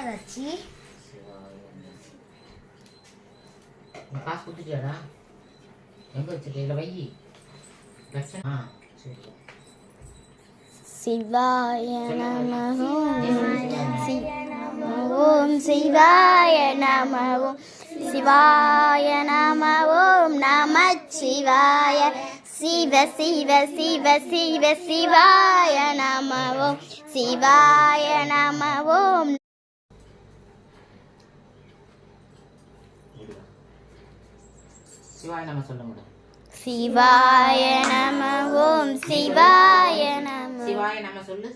ரச்சி காசு கொடுத்துட்டியாடா? எங்க வச்சிருக்க? இல்லை வை லட்சணா. சரி சிவாய நம ஓம் சிவாய நம ஓம் சிவாய நம ஓம் நம சிவாய சிவ சிவ சிவ சிவ சிவாய நம ஓம் சிவாய நம ஓம். சிவாய நம சொல்ல முடியும். சிவாய நம ஓம் சிவாய நம. சிவாய நம சொல்லு.